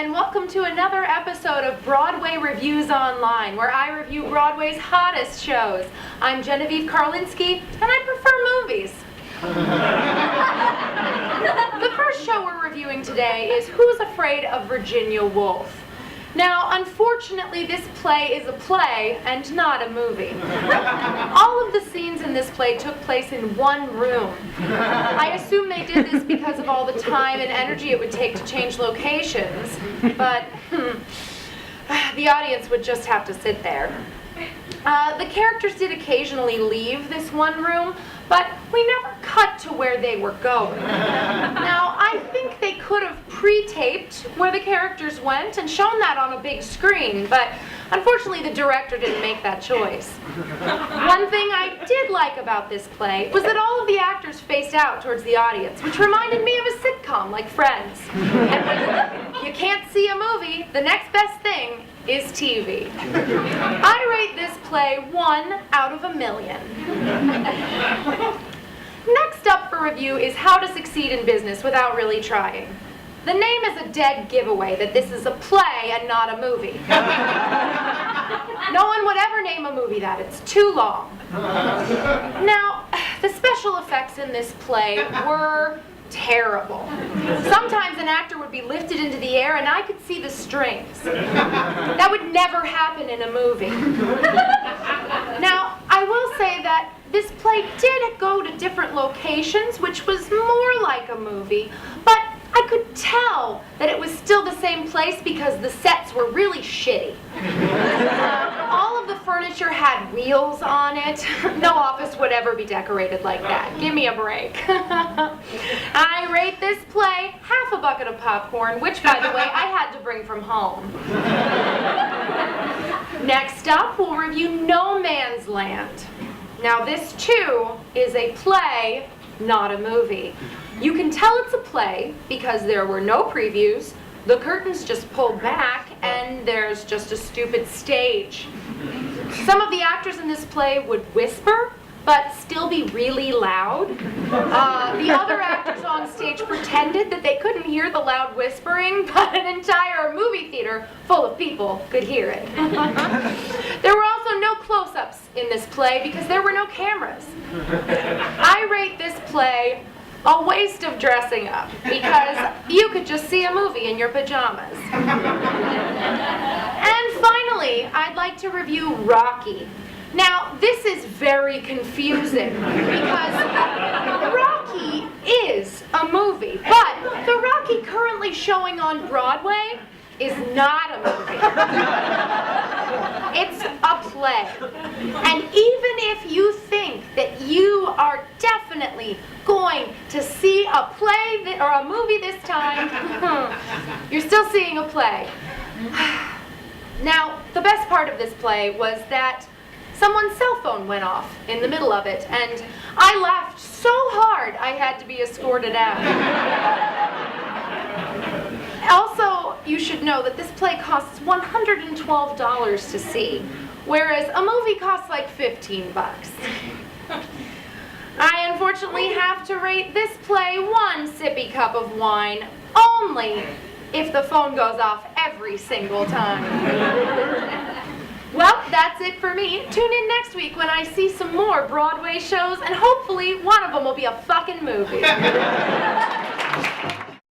and welcome to another episode of Broadway Reviews Online, where I review Broadway's hottest shows. I'm Genevieve Karlinski, and I prefer movies. The first show we're reviewing today is Who's Afraid of Virginia Woolf? Now, unfortunately, this play is a play and not a movie. All of the scenes in this play took place in one room. I assume they did this because of all the time and energy it would take to change locations, but the audience would just have to sit there. The characters did occasionally leave this one room, but we never cut to where they were going. Now, I think they could have pre-taped where the characters went and shown that on a big screen, but unfortunately the director didn't make that choice. One thing I did like about this play was that all of the actors faced out towards the audience, which reminded me of a sitcom like Friends. And when you can't see a movie, the next best thing is TV. I rate this play 1 out of a million. Next up for review is How to Succeed in Business Without Really Trying. The name is a dead giveaway that this is a play and not a movie. No one would ever name a movie that. It's too long. Now, the special effects in this play were terrible. Sometimes an actor would be lifted into the air and I could see the strings. That would never happen in a movie. Now, I will say that this play did go to different locations, which was more like a movie, but I could tell that it was still the same place because the sets were really shitty. All of the furniture had wheels on it. No office would ever be decorated like that. Give me a break. I rate this play half a bucket of popcorn, which, by the way, I had to bring from home. Next up, we'll review No Man's Land. Now, this, too, is a play, not a movie. You can tell it's a play because there were no previews, the curtains just pulled back, and there's just a stupid stage. Some of the actors in this play would whisper, but still be really loud. The other actors on stage pretended that they couldn't hear the loud whispering, but an entire movie theater full of people could hear it. There were also no close-ups in this play because there were no cameras. I rate this play a waste of dressing up because you could just see a movie in your pajamas. And finally, I'd like to review Rocky. Now, this is very confusing because Rocky is a movie, but the Rocky currently showing on Broadway is not a movie. It's a play. And even if you think that you are definitely going to see a play or a movie this time, you're still seeing a play. Now, the best part of this play was that someone's cell phone went off in the middle of it, and I laughed so hard I had to be escorted out. Also, you should know that this play costs $112 to see, whereas a movie costs like 15 bucks. I unfortunately have to rate this play 1 sippy cup of wine, only if the phone goes off every single time. Well, that's it for me. Tune in next week when I see some more Broadway shows, and hopefully one of them will be a fucking movie.